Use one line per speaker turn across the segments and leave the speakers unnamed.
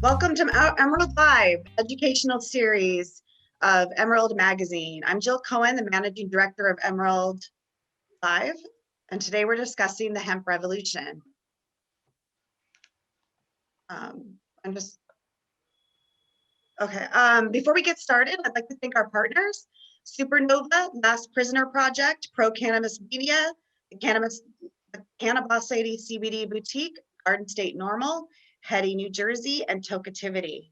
Welcome to Emerald Live, educational series of Emerald Magazine. I'm Jill Cohen, the Managing Director of Emerald Live, and today we're discussing the Hemp Revolution. Before we get started, I'd like to thank our partners, Supernova, Last Prisoner Project, Pro Cannabis Media, the Cannabis CBD Boutique, Garden State Normal, Hetty, New Jersey, and Tokativity.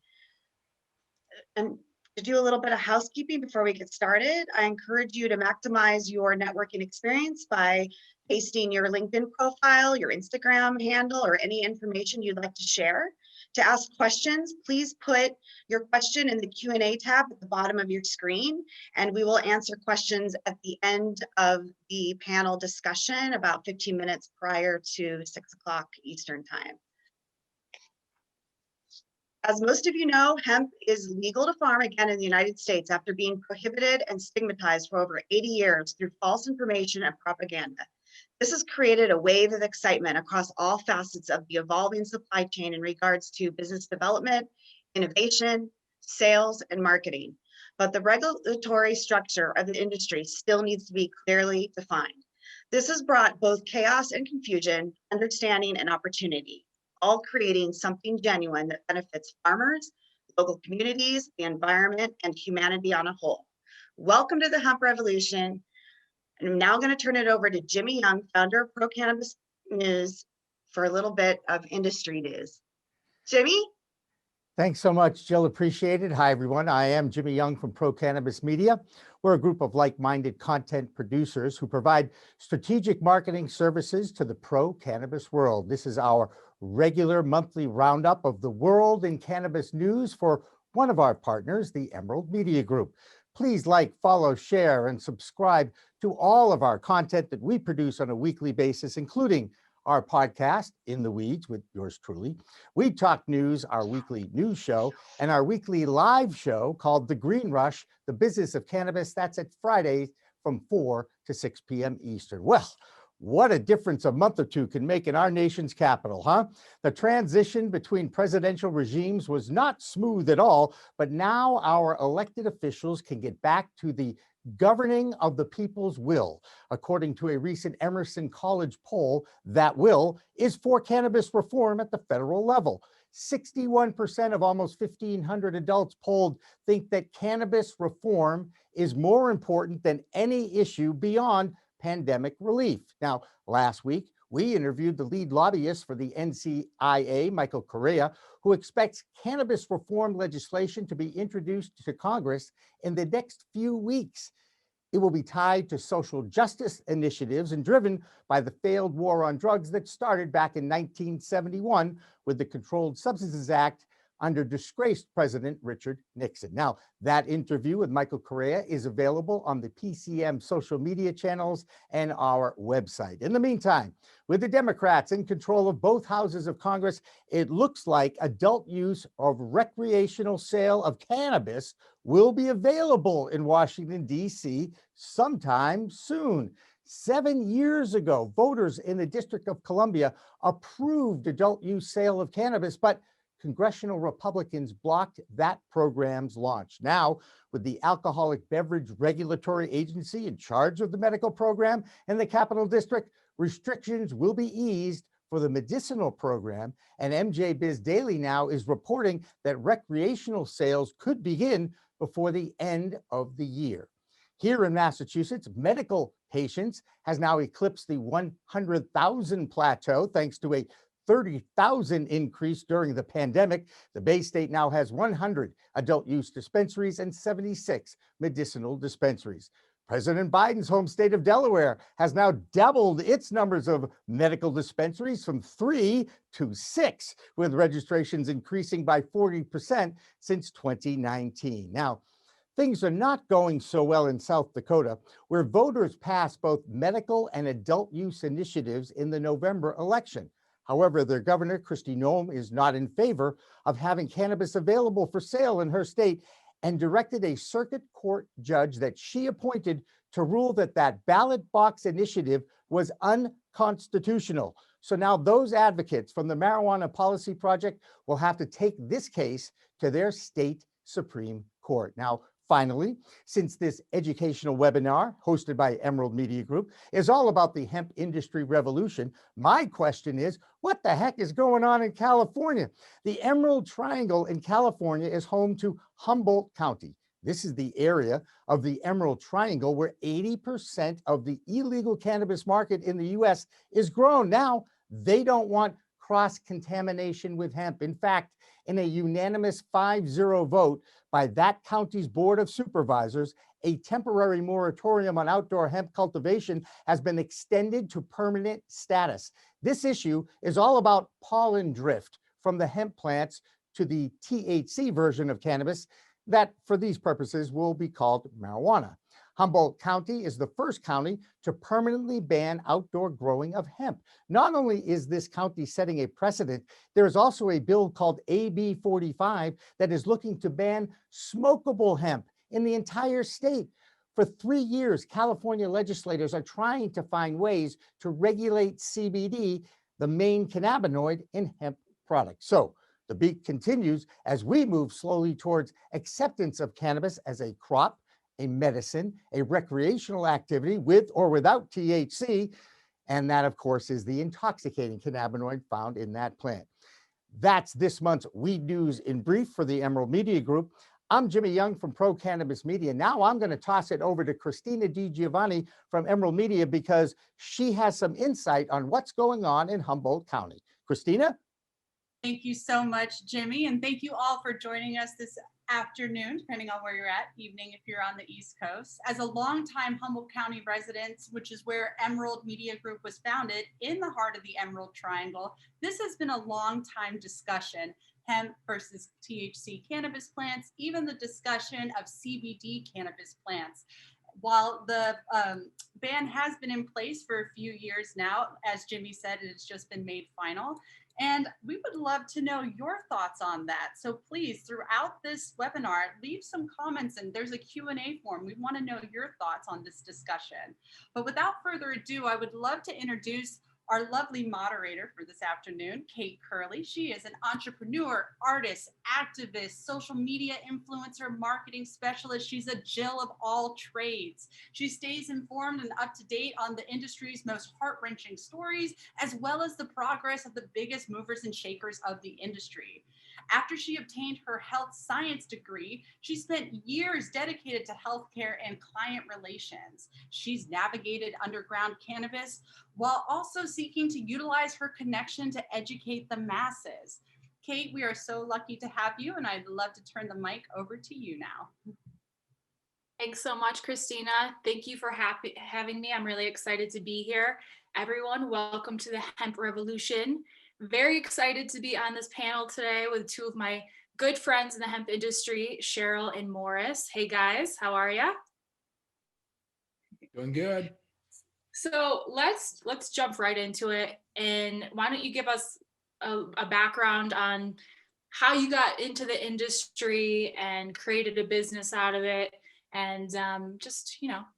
And to do a little bit of housekeeping before we get started, I encourage you to maximize your networking experience by pasting your LinkedIn profile, your Instagram handle, or any information you'd like to share. To ask questions, please put your question in the Q&A tab at the bottom of your screen, and we will answer questions at the end of the panel discussion about 15 minutes prior to 6 o'clock Eastern Time. As most of you know, hemp is legal to farm again in the United States after being prohibited and stigmatized for over 80 years through false information and propaganda. This has created a wave of excitement across all facets of the evolving supply chain in regards to business development, innovation, sales, and marketing. But the regulatory structure of the industry still needs to be clearly defined. This has brought both chaos and confusion, understanding, and opportunity, all creating something genuine that benefits farmers, local communities, the environment, and humanity on a whole. Welcome to the Hemp Revolution. And I'm now going to turn it over to Jimmy Young, founder of Pro Cannabis News, for a little bit of industry news. Jimmy?
Thanks so much, Jill. Appreciate it. Hi, everyone. I am Jimmy Young from Pro Cannabis Media. We're a group of like-minded content producers who provide strategic marketing services to the pro cannabis world. This is our regular monthly roundup of the world in cannabis news for one of our partners, the Emerald Media Group. Please like, follow, share, and subscribe to all of our content that we produce on a weekly basis, including our podcast, In the Weeds, with yours truly, We Talk News, our weekly news show, and our weekly live show called The Green Rush, The Business of Cannabis. That's at Fridays from 4 to 6 p.m. Eastern. Well, what a difference a month or two can make in our nation's capital, huh? The transition between presidential regimes was not smooth at all, but now our elected officials can get back to the governing of the people's will. According to a recent Emerson College poll, that will is for cannabis reform at the federal level. 61% of almost 1,500 adults polled think that cannabis reform is more important than any issue beyond pandemic relief. Now, last week, we interviewed the lead lobbyist for the NCIA, Michael Correa, who expects cannabis reform legislation to be introduced to Congress in the next few weeks. It will be tied to social justice initiatives and driven by the failed war on drugs that started back in 1971 with the Controlled Substances Act under disgraced President Richard Nixon. Now, that interview with Michael Correa is available on the PCM social media channels and our website. In the meantime, with the Democrats in control of both houses of Congress, it looks like adult use of recreational sale of cannabis will be available in Washington, D.C. sometime soon. 7 years ago, voters in the District of Columbia approved adult use sale of cannabis, but congressional Republicans blocked that program's launch. Now, with the Alcoholic Beverage Regulatory Agency in charge of the medical program in the Capital District, restrictions will be eased for the medicinal program, and MJ Biz Daily now is reporting that recreational sales could begin before the end of the year. Here in Massachusetts, medical patients has now eclipsed the 100,000 plateau thanks to a 30,000 increase during the pandemic. The Bay State now has 100 adult use dispensaries and 76 medicinal dispensaries. President Biden's home state of Delaware has now doubled its numbers of medical dispensaries from 3 to 6, with registrations increasing by 40% since 2019. Now, things are not going so well in South Dakota, where voters passed both medical and adult use initiatives in the November election. However, their governor, Kristi Noem, is not in favor of having cannabis available for sale in her state and directed a circuit court judge that she appointed to rule that that ballot box initiative was unconstitutional. So now those advocates from the Marijuana Policy Project will have to take this case to their state Supreme Court. Now, finally, since this educational webinar hosted by Emerald Media Group is all about the hemp industry revolution, my question is, what the heck is going on in California? The Emerald Triangle in California is home to Humboldt County. This is the area of the Emerald Triangle where 80% of the illegal cannabis market in the US is grown. Now, they don't want cross-contamination with hemp. In fact, in a unanimous 5-0 vote by that county's Board of Supervisors, a temporary moratorium on outdoor hemp cultivation has been extended to permanent status. This issue is all about pollen drift from the hemp plants to the THC version of cannabis that, for these purposes, will be called marijuana. Humboldt County is the first county to permanently ban outdoor growing of hemp. Not only is this county setting a precedent, there is also a bill called AB 45 that is looking to ban smokable hemp in the entire state. For 3 years, California legislators are trying to find ways to regulate CBD, the main cannabinoid in hemp products. So the beat continues as we move slowly towards acceptance of cannabis as a crop, a medicine, a recreational activity with or without THC, and that, of course, is the intoxicating cannabinoid found in that plant. That's this month's Weed News in Brief for the Emerald Media Group. I'm Jimmy Young from Pro Cannabis Media. Now I'm going to toss it over to Christina DiGiovanni from Emerald Media because she has some insight on what's going on in Humboldt County. Christina?
Thank you so much, Jimmy, and thank you all for joining us this afternoon, depending on where you're at, evening if you're on the East Coast. As a longtime Humboldt County resident, which is where Emerald Media Group was founded, in the heart of the Emerald Triangle, this has been a long time discussion. Hemp versus THC cannabis plants, even the discussion of CBD cannabis plants. While the ban has been in place for a few years now, as Jimmy said, it's just been made final. And we would love to know your thoughts on that. So please, throughout this webinar, leave some comments, and there's a Q&A form. We want to know your thoughts on this discussion. But without further ado, I would love to introduce our lovely moderator for this afternoon, Kate Curley. She is an entrepreneur, artist, activist, social media influencer, marketing specialist. She's a Jill of all trades. She stays informed and up to date on the industry's most heart-wrenching stories, as well as the progress of the biggest movers and shakers of the industry. After she obtained her health science degree, she spent years dedicated to healthcare and client relations. She's navigated underground cannabis while also seeking to utilize her connection to educate the masses. Kate, we are so lucky to have you, and I'd love to turn the mic over to you now.
Thanks so much, Christina. Thank you for having me. I'm really excited to be here. Everyone, welcome to the Hemp Revolution. Very excited to be on this panel today with two of my good friends in the hemp industry, Cheryl and Morris. Hey guys, how are ya?
Doing good.
So let's jump right into it. And why don't you give us a background on how you got into the industry and created a business out of it, and just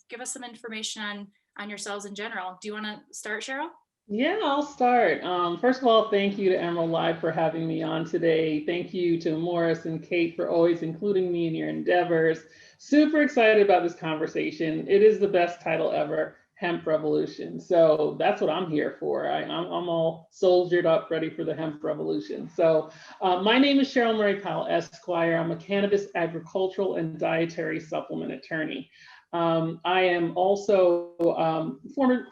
give us some information on yourselves in general. Do you want to start, Cheryl?
Yeah, I'll start. First of all, thank you to EmeraldLIVE for having me on today. Thank you to Morris and Kate for always including me in your endeavors. Super excited about this conversation. It is the best title ever, Hemp Revolution. So that's what I'm here for. I'm all soldiered up, ready for the Hemp Revolution. So my name is Cheryl Murray Powell, Esquire. I'm a cannabis, agricultural, and dietary supplement attorney. I am also former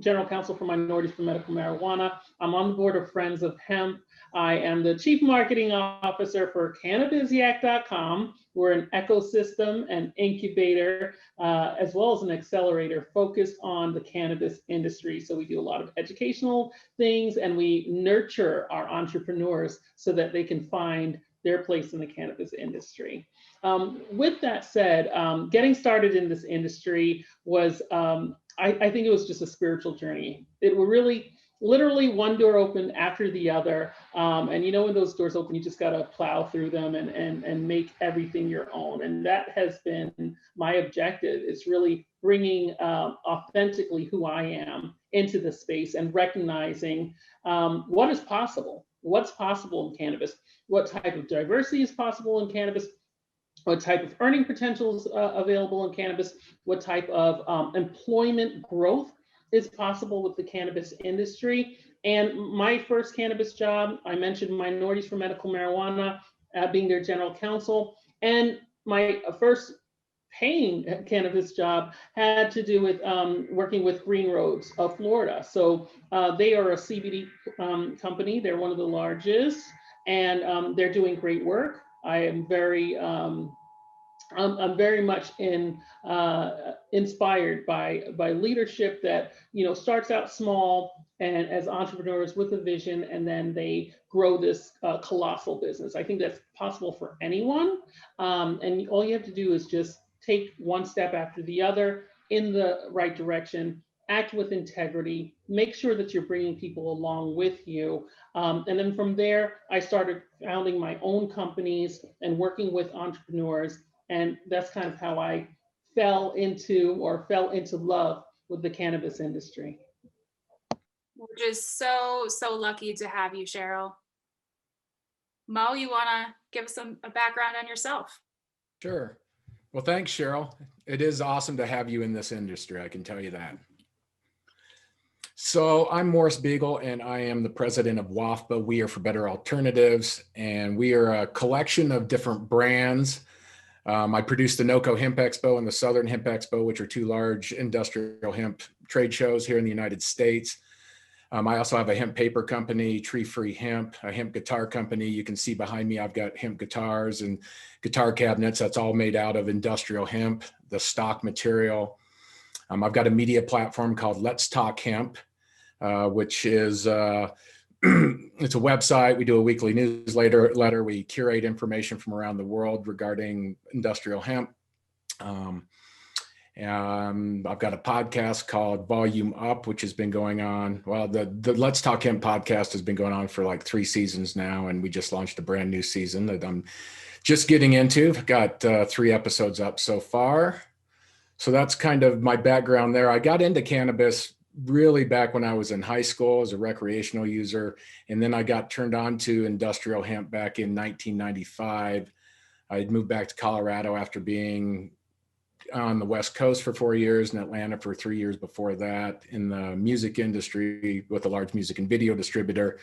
general counsel for Minorities for Medical Marijuana. I'm on the board of Friends of Hemp. I am the chief marketing officer for CannabisYak.com. We're an ecosystem and incubator, as well as an accelerator focused on the cannabis industry. So we do a lot of educational things, and we nurture our entrepreneurs so that they can find their place in the cannabis industry. With that said, getting started in this industry was, I think it was just a spiritual journey. It was really, literally one door opened after the other. And when those doors open, you just gotta plow through them and make everything your own. And that has been my objective. It's really bringing authentically who I am into the space and recognizing what is possible, what's possible in cannabis, what type of diversity is possible in cannabis, what type of earning potentials available in cannabis, what type of employment growth is possible with the cannabis industry. And my first cannabis job, I mentioned Minorities for Medical Marijuana, being their general counsel. And my first paying cannabis job had to do with working with Green Roads of Florida. So they are a CBD company. They're one of the largest, and they're doing great work. I am very I'm very much inspired by leadership that starts out small and as entrepreneurs with a vision, and then they grow this colossal business. I think that's possible for anyone, and all you have to do is just take one step after the other in the right direction. Act with integrity, make sure that you're bringing people along with you. And then from there, I started founding my own companies and working with entrepreneurs. And that's kind of how I fell into love with the cannabis industry.
We're just so lucky to have you, Cheryl. Mo, you want to give us a background on yourself?
Sure. Well, thanks, Cheryl. It is awesome to have you in this industry, I can tell you that. So I'm Morris Beagle, and I am the president of WAFBA, We Are for Better Alternatives, and we are a collection of different brands. I produced the NOCO Hemp Expo and the Southern Hemp Expo, which are two large industrial hemp trade shows here in the United States. I also have a hemp paper company, Tree Free Hemp, a hemp guitar company. You can see behind me, I've got hemp guitars and guitar cabinets. That's all made out of industrial hemp, the stock material. I've got a media platform called Let's Talk Hemp, which is it's a website. We do a weekly newsletter. We curate information from around the world regarding industrial hemp. And I've got a podcast called Volume Up, which has been going on. Well, the Let's Talk Hemp podcast has been going on for like 3 seasons now, and we just launched a brand new season that I'm just getting into. I've got 3 episodes up so far. So that's kind of my background there. I got into cannabis really back when I was in high school as a recreational user, and then I got turned on to industrial hemp back in 1995. I had moved back to Colorado after being on the West Coast for 4 years, in Atlanta for 3 years before that, in the music industry with a large music and video distributor.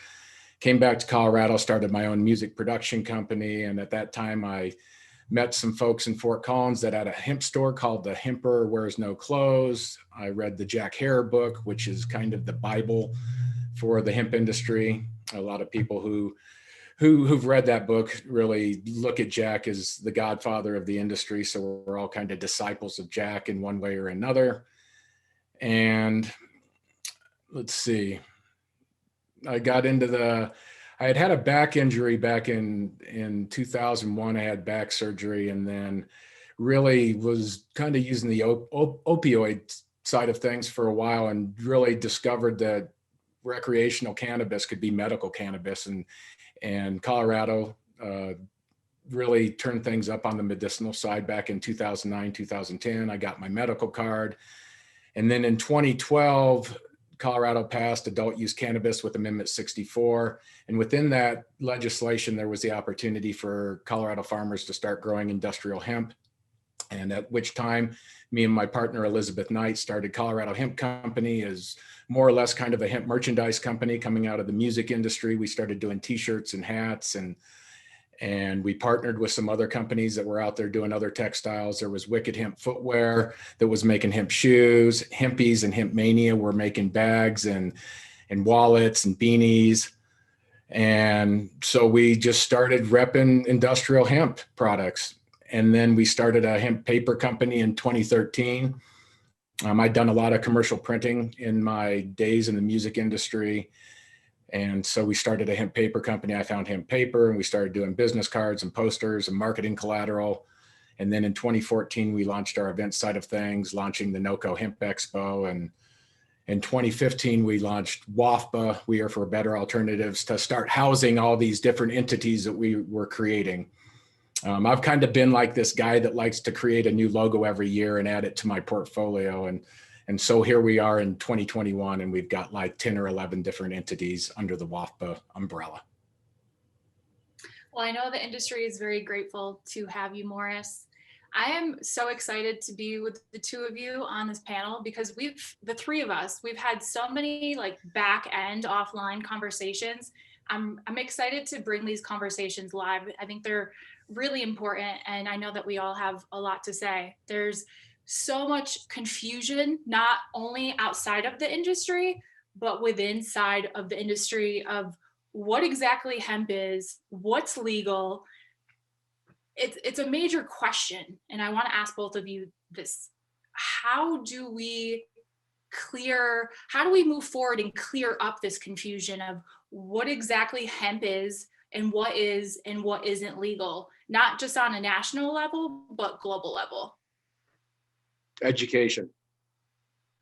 Came back to Colorado, started my own music production company, and at that time I met some folks in Fort Collins that had a hemp store called The Hemper Wears No Clothes. I read the Jack Herer book, which is kind of the Bible for the hemp industry. A lot of people who've read that book really look at Jack as the godfather of the industry. So we're all kind of disciples of Jack in one way or another. And let's see, I got into I had a back injury back in 2001. I had back surgery, and then really was kind of using the opioid side of things for a while, and really discovered that recreational cannabis could be medical cannabis. And Colorado really turned things up on the medicinal side back in 2009, 2010. I got my medical card. And then in 2012, Colorado passed adult use cannabis with Amendment 64. And within that legislation, there was the opportunity for Colorado farmers to start growing industrial hemp. And at which time, me and my partner, Elizabeth Knight, started Colorado Hemp Company as more or less kind of a hemp merchandise company coming out of the music industry. We started doing t-shirts and hats, and we partnered with some other companies that were out there doing other textiles. There was Wicked Hemp Footwear that was making hemp shoes. Hempies and Hemp Mania were making bags and wallets and beanies. And so we just started repping industrial hemp products. And then we started a hemp paper company in 2013. I'd done a lot of commercial printing in my days in the music industry. And so we started a hemp paper company. I found Hemp Paper, and we started doing business cards and posters and marketing collateral. And then in 2014, we launched our event side of things, launching the NOCO Hemp Expo. And in 2015, we launched WAFBA, We Are for Better Alternatives, to start housing all these different entities that we were creating. I've kind of been like this guy that likes to create a new logo every year and add it to my portfolio. And And so here we are in 2021, and we've got like 10 or 11 different entities under the WAFPA umbrella.
Well, I know the industry is very grateful to have you, Morris. I am so excited to be with the two of you on this panel because the three of us, we've had so many like back end offline conversations. I'm excited to bring these conversations live. I think they're really important, and I know that we all have a lot to say. There's so much confusion, not only outside of the industry, but within side of the industry of what exactly hemp is, what's legal. It's a major question, and I want to ask both of you this. How do we move forward and clear up this confusion of what exactly hemp is and what isn't legal, not just on a national level, but global level?
Education.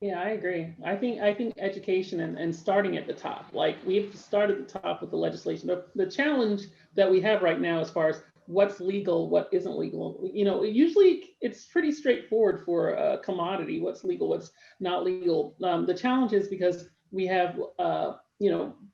Yeah, I agree. I think education and starting at the top, like we have to start at the top with the legislation. The challenge that we have right now as far as what's legal, what isn't legal, usually it's pretty straightforward for a commodity, what's legal, what's not legal. The challenge is because we have,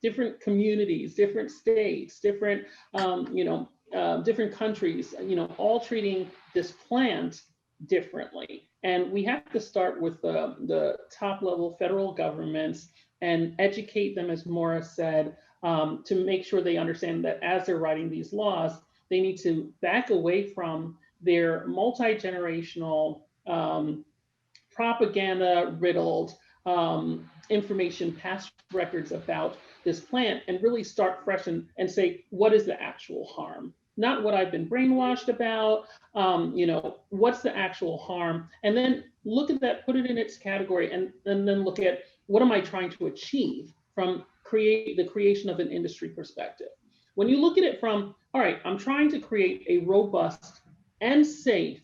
different communities, different states, different, different countries, all treating this plant differently. And we have to start with the top level federal governments and educate them, as Morris said, to make sure they understand that as they're writing these laws, they need to back away from their multi-generational propaganda riddled information past records about this plant and really start fresh and say, what is the actual harm? Not what I've been brainwashed about, what's the actual harm? And then look at that, put it in its category, and then look at what am I trying to achieve from the creation of an industry perspective. When you look at it from, all right, I'm trying to create a robust and safe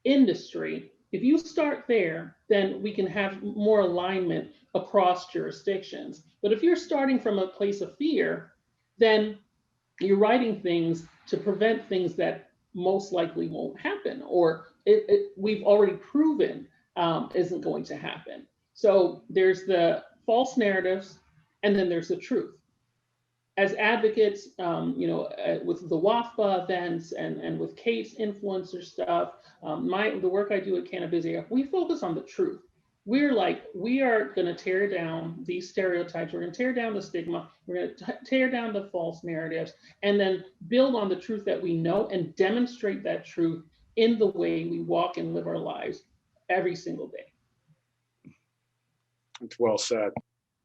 industry. If you start there, then we can have more alignment across jurisdictions. But if you're starting from a place of fear, then you're writing things to prevent things that most likely won't happen, or we've already proven isn't going to happen. So there's the false narratives, and then there's the truth. As advocates, with the WAFPA events and with Kate's influencer stuff, the work I do at Cannabis Reform, we focus on the truth. We are going to tear down these stereotypes. We're going to tear down the stigma. We're going to tear down the false narratives, and then build on the truth that we know and demonstrate that truth in the way we walk and live our lives every single day.
It's well said.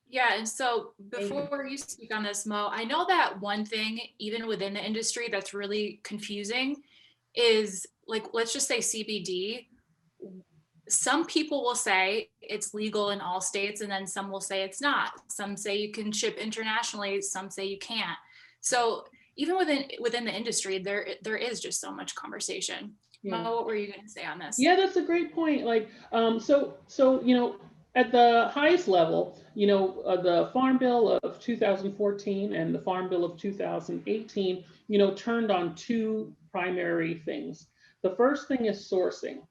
Yeah, and so before you speak on this, Mo, I know that one thing, even within the industry, that's really confusing is, like, let's just say CBD. Some people will say it's legal in all states, and then some will say it's not. Some say you can ship internationally, some say you can't. So even within the industry, there is just so much conversation.
Yeah.
Mo, what were you going to say on this?
Yeah, that's a great point. Like, at the highest level, the Farm Bill of 2014 and the Farm Bill of 2018, turned on two primary things. The first thing is sourcing.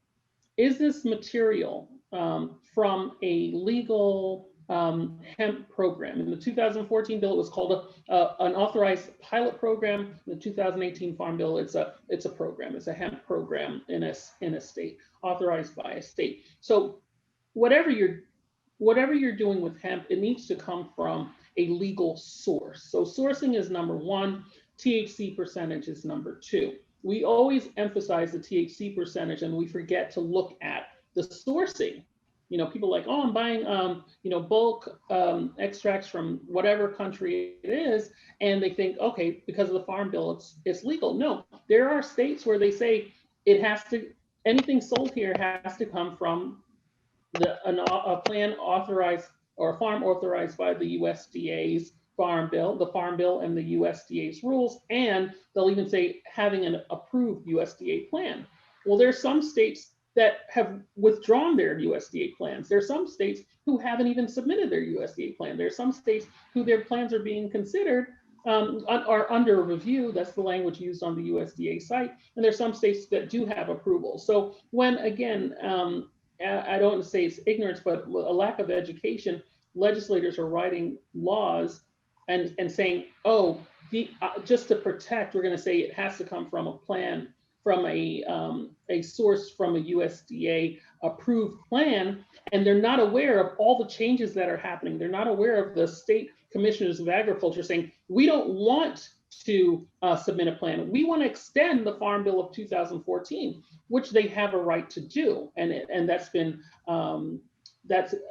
Is this material from a legal hemp program? In the 2014 bill, it was called an authorized pilot program. In the 2018 Farm Bill, it's a program. It's a hemp program in a state, authorized by a state. So whatever you're doing with hemp, it needs to come from a legal source. So sourcing is number one, THC percentage is number two. We always emphasize the THC percentage, and we forget to look at the sourcing. People are like, oh, I'm buying, bulk extracts from whatever country it is, and they think, okay, because of the Farm Bill, it's legal. No, there are states where they say anything sold here has to come from a plan authorized or a farm authorized by the USDA's Farm Bill, the Farm Bill and the USDA's rules, and they'll even say having an approved USDA plan. Well, there's some states that have withdrawn their USDA plans. There's some states who haven't even submitted their USDA plan. There's some states who their plans are being considered are under review. That's the language used on the USDA site. And there's some states that do have approval. So when, again, I don't want to say it's ignorance, but a lack of education, legislators are writing laws and saying, oh, just to protect, we're going to say it has to come from a plan, from a source from a USDA approved plan, and they're not aware of all the changes that are happening. They're not aware of the state commissioners of agriculture saying, we don't want to submit a plan. We want to extend the Farm Bill of 2014, which they have a right to do, and that's been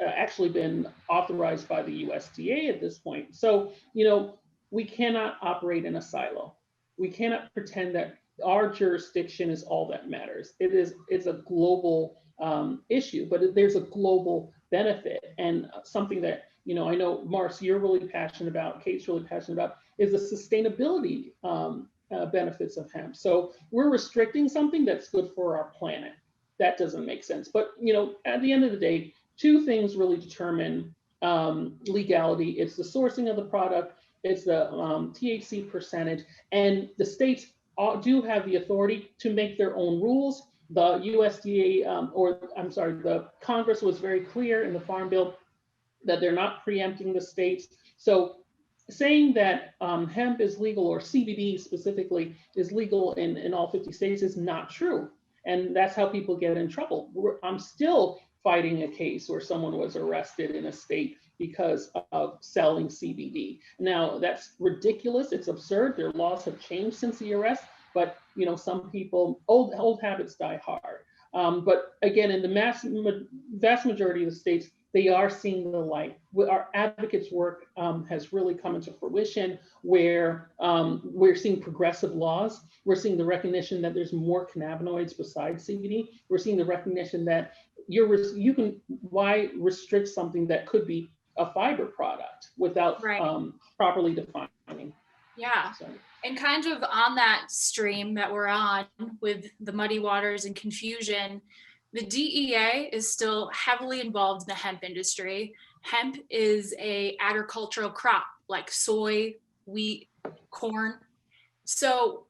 actually been authorized by the USDA at this point. So, we cannot operate in a silo. We cannot pretend that our jurisdiction is all that matters. It's a global issue, but there's a global benefit, and something that I know, Mars, you're really passionate about, Kate's really passionate about, is the sustainability benefits of hemp. So we're restricting something that's good for our planet. That doesn't make sense. But at the end of the day, two things really determine legality. It's the sourcing of the product, it's the THC percentage, and the states do have the authority to make their own rules. The USDA, the Congress was very clear in the Farm Bill that they're not preempting the states. So saying that hemp is legal, or CBD specifically is legal in all 50 states, is not true. And that's how people get in trouble. I'm still fighting a case where someone was arrested in a state because of selling CBD. Now, that's ridiculous. It's absurd. Their laws have changed since the arrest, but some people, old habits die hard. But again, in the vast majority of the states, they are seeing the light. Our advocates' work has really come into fruition, where we're seeing progressive laws. We're seeing the recognition that there's more cannabinoids besides CBD. We're seeing the recognition that why restrict something that could be a fiber product without properly defining.
Yeah. So. And kind of on that stream that we're on with the muddy waters and confusion, the DEA is still heavily involved in the hemp industry. Hemp is an agricultural crop like soy, wheat, corn. So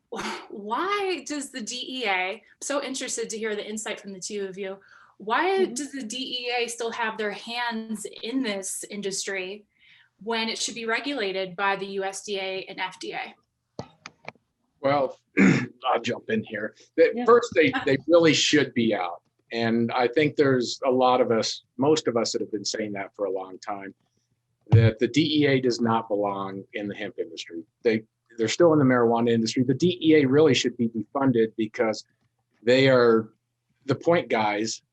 why does the DEA, I'm so interested to hear the insight from the two of you, why does the DEA still have their hands in this industry when it should be regulated by the USDA and FDA?
Well, I'll jump in here. First, they really should be out. And I think there's a lot of us, most of us, that have been saying that for a long time, that the DEA does not belong in the hemp industry. They're still in the marijuana industry. The DEA really should be defunded because they are the point guys,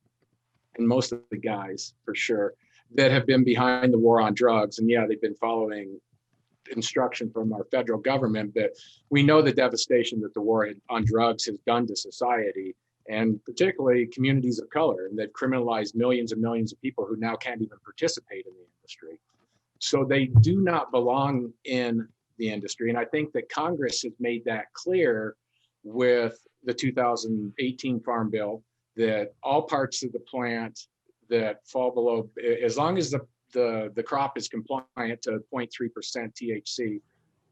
and most of the guys for sure, that have been behind the war on drugs. And yeah, they've been following instruction from our federal government, but we know the devastation that the war on drugs has done to society, and particularly communities of color, and that criminalized millions and millions of people who now can't even participate in the industry. So they do not belong in the industry. And I think that Congress has made that clear with the 2018 Farm Bill, that all parts of the plant that fall below, as long as the crop is compliant to 0.3% THC,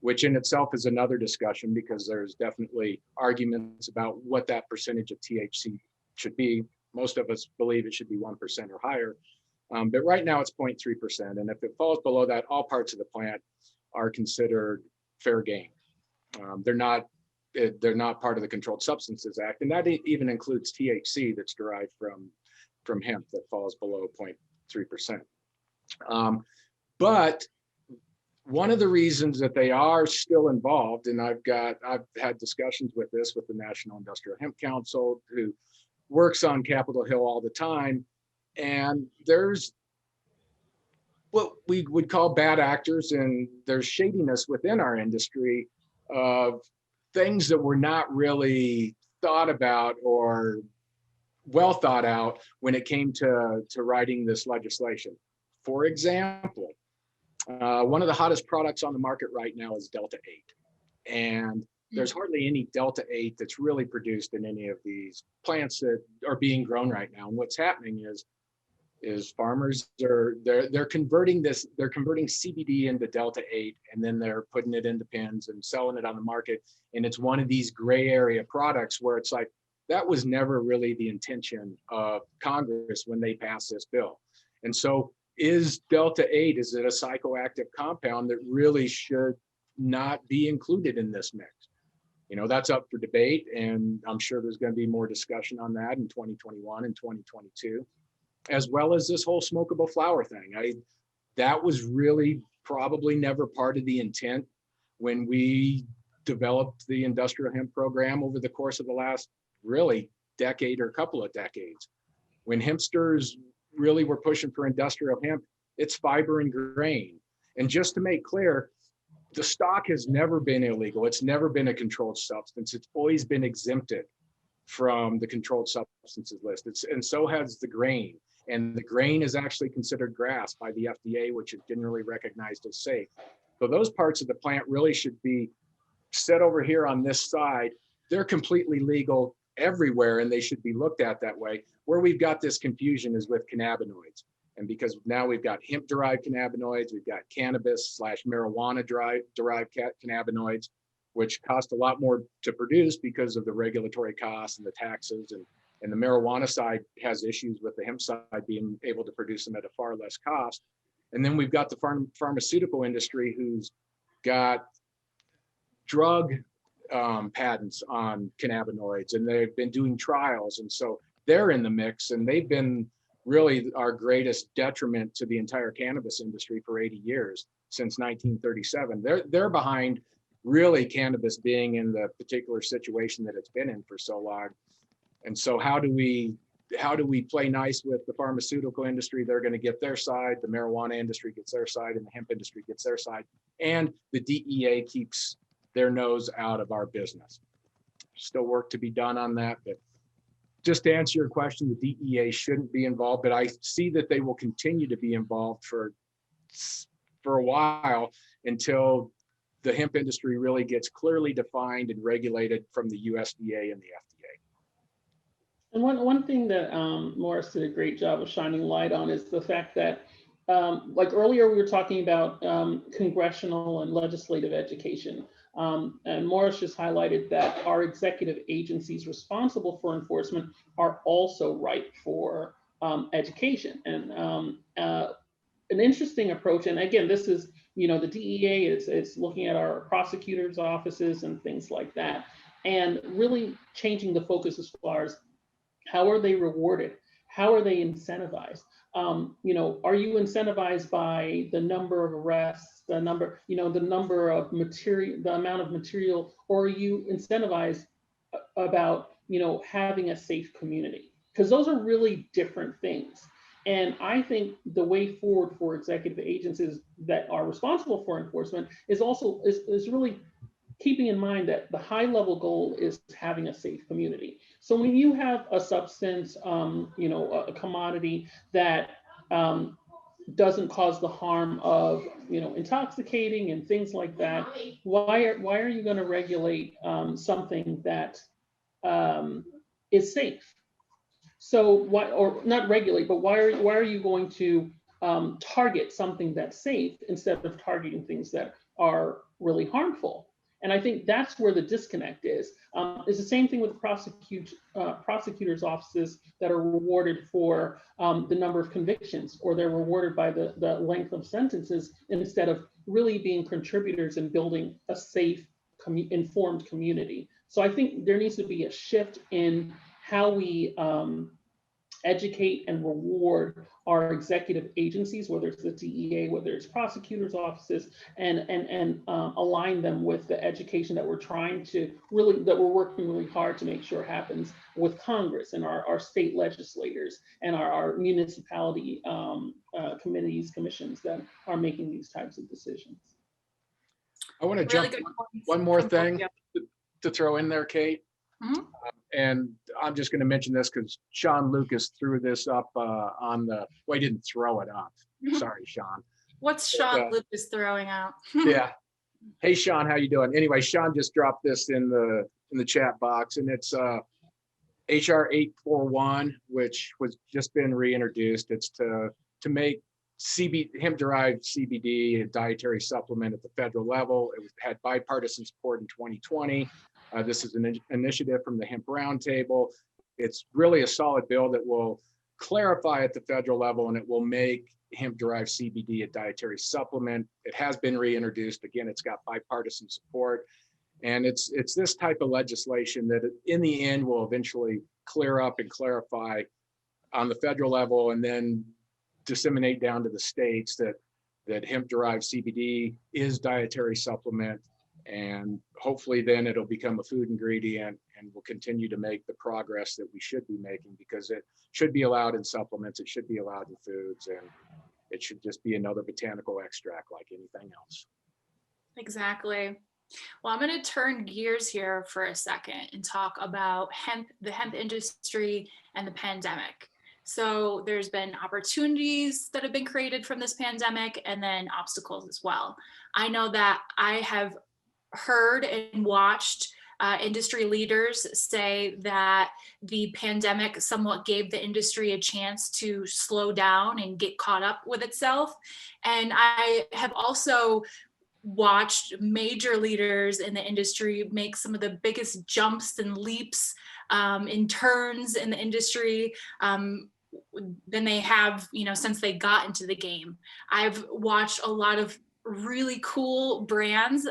which in itself is another discussion, because there's definitely arguments about what that percentage of THC should be. Most of us believe it should be 1% or higher, but right now it's 0.3%. And if it falls below that, all parts of the plant are considered fair game. They're not part of the Controlled Substances Act, and that even includes THC that's derived from hemp that falls below 0.3%. But one of the reasons that they are still involved, and I've had discussions with this with the National Industrial Hemp Council, who works on Capitol Hill all the time, and there's what we would call bad actors, and there's shadiness within our industry of things that were not really thought about or well thought out when it came to writing this legislation. For example, one of the hottest products on the market right now is Delta 8. And there's hardly any Delta 8 that's really produced in any of these plants that are being grown right now. And what's happening is farmers they're converting CBD into Delta 8, and then they're putting it into pens and selling it on the market. And it's one of these gray area products where it's like, that was never really the intention of Congress when they passed this bill. And so is Delta 8, is it a psychoactive compound that really should not be included in this mix? You know, that's up for debate, and I'm sure there's going to be more discussion on that in 2021 and 2022, as well as this whole smokable flower thing. That was really probably never part of the intent when we developed the industrial hemp program over the course of the last really decade or couple of decades. When hempsters really were pushing for industrial hemp, it's fiber and grain. And just to make clear, the stock has never been illegal. It's never been a controlled substance. It's always been exempted from the controlled substances list. And so has the grain. And the grain is actually considered grass by the FDA, which is generally recognized as safe. So those parts of the plant really should be set over here on this side. They're completely legal everywhere, and they should be looked at that way. Where we've got this confusion is with cannabinoids. And because now we've got hemp-derived cannabinoids, we've got cannabis/marijuana-derived cannabinoids, which cost a lot more to produce because of the regulatory costs and the taxes. And the marijuana side has issues with the hemp side being able to produce them at a far less cost. And then we've got the pharmaceutical industry who's got drug patents on cannabinoids, and they've been doing trials. And so they're in the mix, and they've been really our greatest detriment to the entire cannabis industry for 80 years, since 1937. They're behind really cannabis being in the particular situation that it's been in for so long. And so how do we play nice with the pharmaceutical industry? They're going to get their side, the marijuana industry gets their side, and the hemp industry gets their side, and the DEA keeps their nose out of our business. Still work to be done on that, but just to answer your question, the DEA shouldn't be involved, but I see that they will continue to be involved for a while until the hemp industry really gets clearly defined and regulated from the USDA and the FDA.
And one thing that Morris did a great job of shining light on is the fact that, like earlier, we were talking about congressional and legislative education. And Morris just highlighted that our executive agencies responsible for enforcement are also ripe for education. And an interesting approach, and again, this is, the DEA it's looking at our prosecutors' offices and things like that, and really changing the focus as far as how are they rewarded? How are they incentivized? Are you incentivized by the number of arrests, the number of material, the amount of material, or are you incentivized about, having a safe community? Because those are really different things. And I think the way forward for executive agencies that are responsible for enforcement is really keeping in mind that the high level goal is having a safe community. So when you have a substance, a commodity that doesn't cause the harm of, intoxicating and things like that, why are you going to regulate something that is safe? So why, or not regulate, but why are you going to target something that's safe instead of targeting things that are really harmful? And I think that's where the disconnect is. It's the same thing with prosecutors' offices that are rewarded for the number of convictions, or they're rewarded by the length of sentences instead of really being contributors and building a safe, informed community. So I think there needs to be a shift in how we educate and reward our executive agencies, whether it's the DEA, whether it's prosecutors' offices, and align them with the education that we're working really hard to make sure happens with Congress and our state legislators and our municipality commissions that are making these types of decisions.
I want to
Really
jump
good points.
one more thing
Yeah.
to throw in there, Kate.
Mhm.
And I'm just going to mention this because Sean Lucas threw this up on the, well, he didn't throw it up. Sorry, Sean.
What's Sean Lucas throwing out?
Yeah. Hey, Sean, how you doing? Anyway, Sean just dropped this in the chat box, and it's HR 841, which was just been reintroduced. It's to make hemp-derived CBD a dietary supplement at the federal level. It had bipartisan support in 2020. This is an initiative from the Hemp Roundtable. It's really a solid bill that will clarify at the federal level, and it will make hemp-derived CBD a dietary supplement. It has been reintroduced. Again, it's got bipartisan support. And it's this type of legislation that in the end will eventually clear up and clarify on the federal level, and then disseminate down to the states that hemp-derived CBD is dietary supplement. And hopefully then it'll become a food ingredient, and we'll continue to make the progress that we should be making, because it should be allowed in supplements, it should be allowed in foods, and it should just be another botanical extract like anything else.
Exactly. Well, I'm going to turn gears here for a second and talk about the hemp industry and the pandemic. So there's been opportunities that have been created from this pandemic, and then obstacles as well. I know that I have heard and watched industry leaders say that the pandemic somewhat gave the industry a chance to slow down and get caught up with itself. And I have also watched major leaders in the industry make some of the biggest jumps and leaps in turns in the industry than they have, since they got into the game. I've watched a lot of really cool brands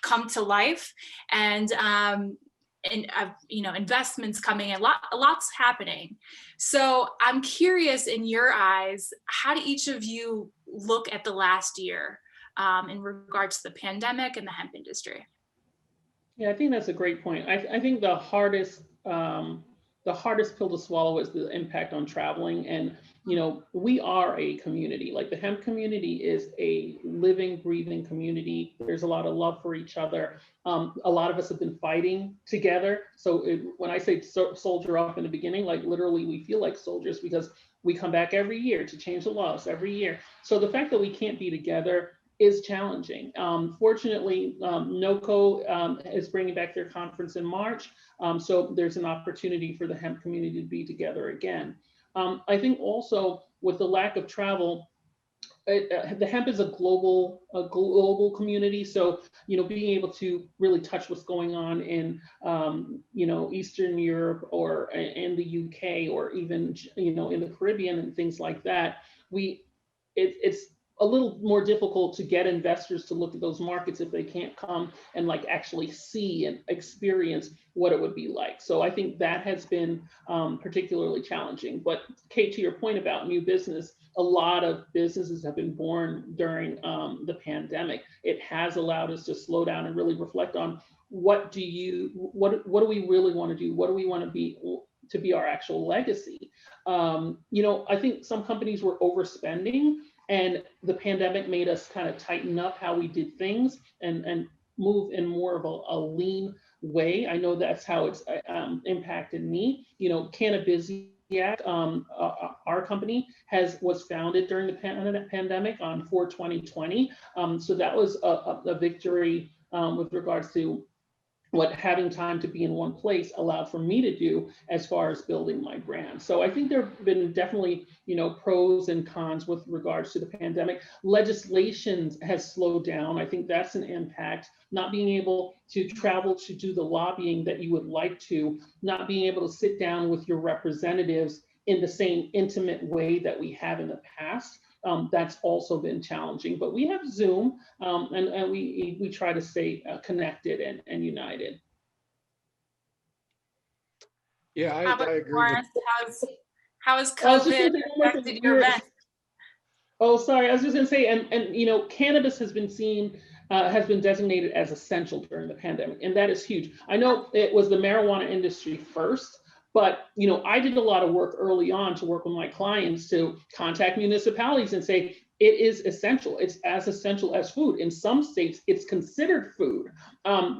come to life, and investments coming in, lots happening. So I'm curious, in your eyes, how do each of you look at the last year in regards to the pandemic and the hemp industry?
Yeah, I think that's a great point. I think the hardest pill to swallow is the impact on traveling. And, we are a community. Like, the hemp community is a living, breathing community. There's a lot of love for each other. A lot of us have been fighting together. So when I say soldier up in the beginning, like, literally we feel like soldiers, because we come back every year to change the laws every year. So the fact that we can't be together is challenging. Fortunately, NOCO is bringing back their conference in March. So there's an opportunity for the hemp community to be together again. I think also with the lack of travel, the hemp is a global community. So, being able to really touch what's going on in, Eastern Europe or in the UK, or even, in the Caribbean and things like that, it's a little more difficult to get investors to look at those markets if they can't come and actually see and experience what it would be like. So I think that has been particularly challenging. But Kate, to your point about new business, a lot of businesses have been born during the pandemic. It has allowed us to slow down and really reflect on what do we really want to do? What do we want to be our actual legacy? I think some companies were overspending, and the pandemic made us kind of tighten up how we did things and move in more of a lean way. I know that's how it's impacted me. Cannabis, our company was founded during the pandemic on 4/20/20. So that was a victory with regards to what having time to be in one place allowed for me to do as far as building my brand. So I think there have been definitely, pros and cons with regards to the pandemic. Legislation has slowed down. I think that's an impact. Not being able to travel to do the lobbying that you would like to, not being able to sit down with your representatives in the same intimate way that we have in the past. That's also been challenging, but we have Zoom, and we try to stay connected and united.
Yeah, I agree.
How has COVID affected your event?
Oh, sorry, I was just going to say, and cannabis has been designated as essential during the pandemic, and that is huge. I know it was the marijuana industry first, but I did a lot of work early on to work with my clients to contact municipalities and say, it is essential. It's as essential as food. In some states, it's considered food.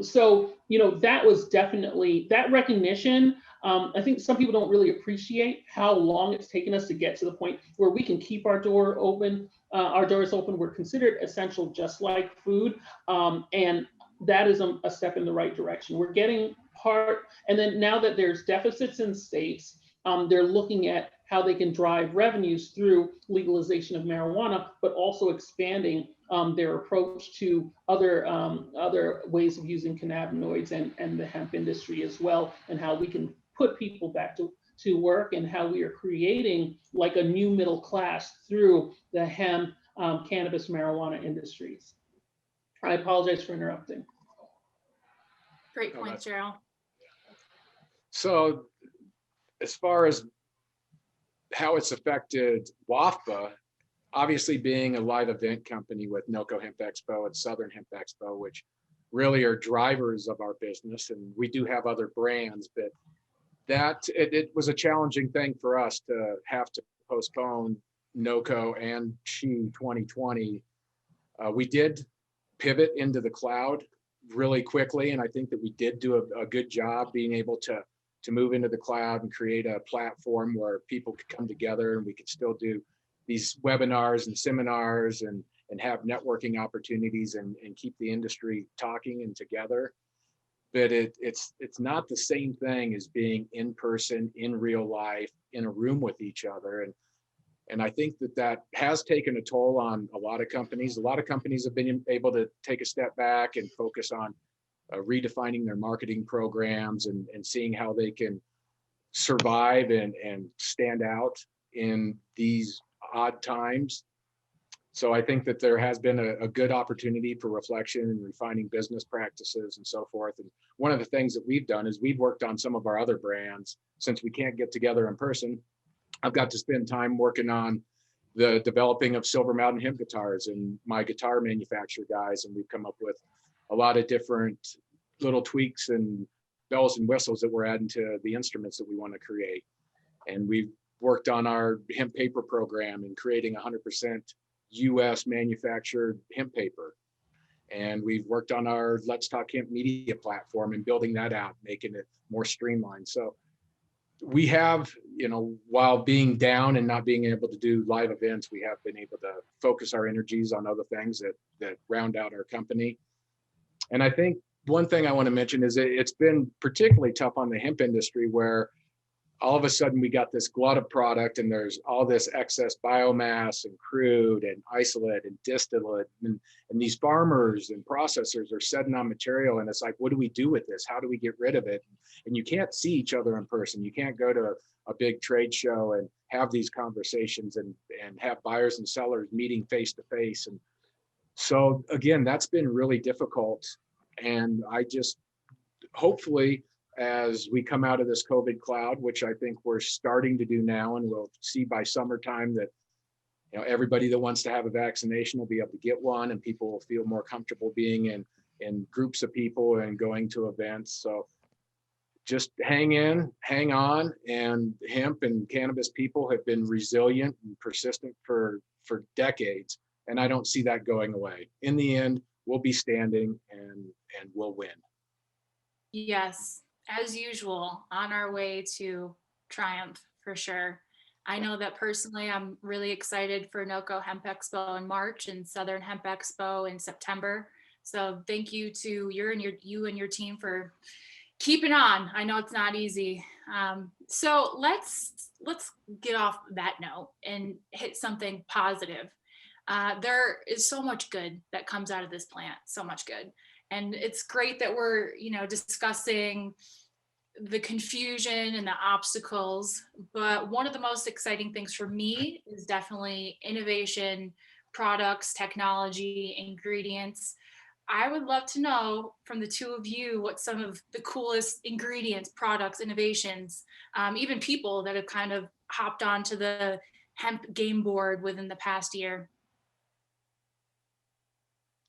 So that was definitely that recognition. I think some people don't really appreciate how long it's taken us to get to the point where we can keep our doors open. We're considered essential, just like food. And that is a step in the right direction. We're getting and then now that there's deficits in states, they're looking at how they can drive revenues through legalization of marijuana, but also expanding their approach to other ways of using cannabinoids and the hemp industry as well, and how we can put people back to work, and how we are creating like a new middle class through the hemp, cannabis, marijuana industries. I apologize for interrupting.
Great
No,
point, Cheryl.
So as far as how it's affected WAFBA, obviously being a live event company with NOCO Hemp Expo and Southern Hemp Expo, which really are drivers of our business, and we do have other brands, but it was a challenging thing for us to have to postpone NOCO and SHE 2020. We did pivot into the cloud really quickly, and I think that we did do a good job being able to move into the cloud and create a platform where people could come together, and we could still do these webinars and seminars and have networking opportunities and keep the industry talking and together. But it's not the same thing as being in person, in real life, in a room with each other. And I think that has taken a toll on a lot of companies. A lot of companies have been able to take a step back and focus on redefining their marketing programs and seeing how they can survive and stand out in these odd times. So I think that there has been a good opportunity for reflection and refining business practices and so forth. And one of the things that we've done is we've worked on some of our other brands. Since we can't get together in person, I've got to spend time working on the developing of Silver Mountain hemp guitars and my guitar manufacturer guys. And we've come up with a lot of different little tweaks and bells and whistles that we're adding to the instruments that we want to create. And we've worked on our hemp paper program and creating 100% US manufactured hemp paper. And we've worked on our Let's Talk Hemp media platform and building that out, making it more streamlined. So we have, while being down and not being able to do live events, we have been able to focus our energies on other things that round out our company. And I think one thing I want to mention is it's been particularly tough on the hemp industry, where all of a sudden we got this glut of product and there's all this excess biomass and crude and isolate and distillate, and these farmers and processors are sitting on material, and it's like, what do we do with this? How do we get rid of it? And you can't see each other in person. You can't go to a big trade show and have these conversations and have buyers and sellers meeting face to face. And so again, that's been really difficult. And I just, hopefully, as we come out of this COVID cloud, which I think we're starting to do now, and we'll see by summertime that everybody that wants to have a vaccination will be able to get one, and people will feel more comfortable being in groups of people and going to events. So just hang in, hang on, and hemp and cannabis people have been resilient and persistent for decades, and I don't see that going away. In the end, we'll be standing and we'll win.
Yes, as usual, on our way to triumph for sure. I know that personally, I'm really excited for NOCO Hemp Expo in March and Southern Hemp Expo in September. So thank you to you and your team for keeping on. I know it's not easy. So let's get off that note and hit something positive. There is so much good that comes out of this plant, so much good. And it's great that we're, discussing the confusion and the obstacles. But one of the most exciting things for me is definitely innovation, products, technology, ingredients. I would love to know from the two of you what some of the coolest ingredients, products, innovations, even people that have kind of hopped onto the hemp game board within the past year.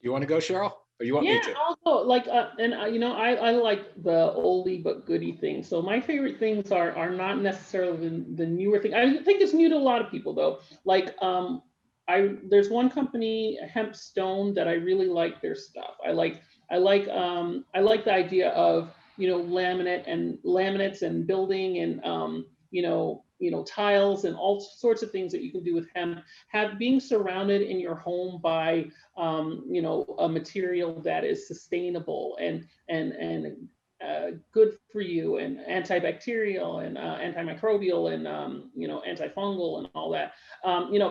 You want to go, Cheryl? Or you want me to?
Also I like the oldie but goodie thing. So my favorite things are not necessarily the newer thing. I think it's new to a lot of people though. Like there's one company, Hemp Stone, that I really like their stuff. I like the idea of laminates and building and tiles and all sorts of things that you can do with hemp. Being surrounded in your home by a material that is sustainable and good for you and antibacterial and antimicrobial and antifungal and all that.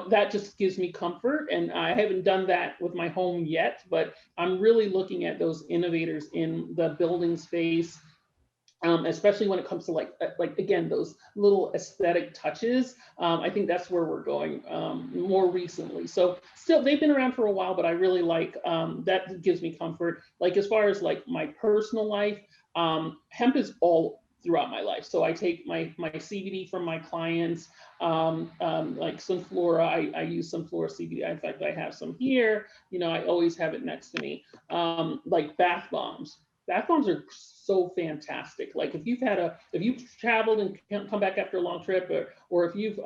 That just gives me comfort. And I haven't done that with my home yet, but I'm really looking at those innovators in the building space, especially when it comes to like again, those little aesthetic touches. I think that's where we're going more recently. So still, they've been around for a while, but I really like, that gives me comfort. Like as far as like my personal life, hemp is all throughout my life. So I take my CBD from my clients, like Sunflora, I use Sunflora CBD. In fact, I have some here, I always have it next to me. Like bath bombs. Bath bombs are so fantastic. Like if you've traveled and can't come back after a long trip, or if you've,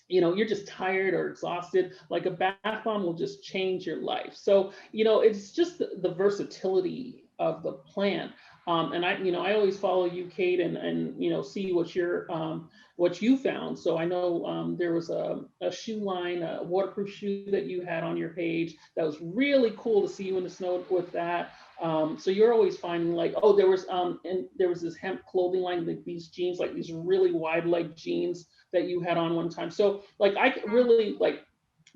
you're just tired or exhausted, like a bath bomb will just change your life. So, it's just the versatility of the plant. And I always follow you, Kate, and see what you found. So I know there was a shoe line, a waterproof shoe that you had on your page. That was really cool to see you in the snow with that. So you're always finding like, there was this hemp clothing line, like these jeans, like these really wide leg jeans that you had on one time. So like I really like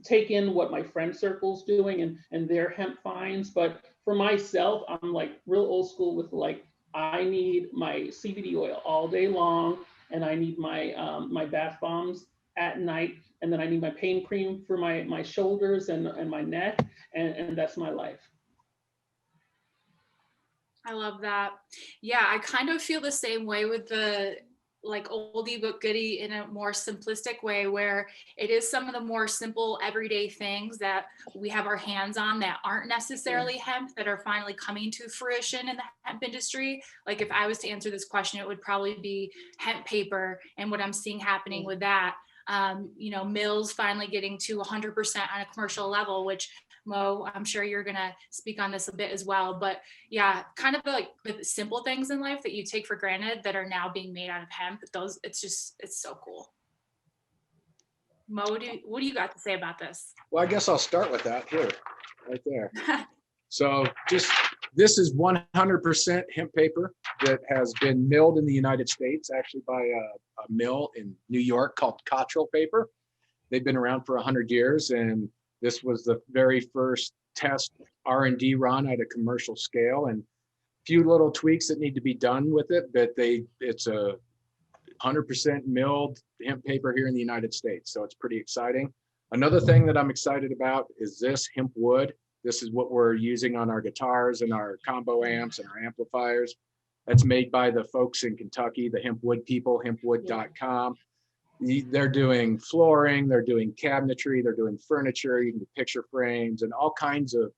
take in what my friend circle's doing and their hemp finds. But for myself, I'm like real old school with like, I need my CBD oil all day long, and I need my my bath bombs at night, and then I need my pain cream for my shoulders and my neck, and that's my life.
I love that. Yeah, I kind of feel the same way with the like oldie but goodie in a more simplistic way, where it is some of the more simple everyday things that we have our hands on that aren't necessarily hemp that are finally coming to fruition in the hemp industry. Like if I was to answer this question, it would probably be hemp paper and what I'm seeing happening with that. Mills finally getting to 100% on a commercial level, which Mo, I'm sure you're going to speak on this a bit as well, but yeah, kind of like the simple things in life that you take for granted that are now being made out of hemp. It's so cool. Mo, what do you got to say about this?
Well, I guess I'll start with that here, right there. So this is 100% hemp paper that has been milled in the United States, actually by a mill in New York called Cottrell Paper. They've been around for 100 years, and this was the very first test R&D run at a commercial scale, and a few little tweaks that need to be done with it, but it's a 100% milled hemp paper here in the United States. So it's pretty exciting. Another thing that I'm excited about is this hemp wood. This is what we're using on our guitars and our combo amps and our amplifiers. That's made by the folks in Kentucky, the Hemp Wood people, hempwood.com. They're doing flooring, they're doing cabinetry, they're doing furniture, you can do picture frames, and all kinds of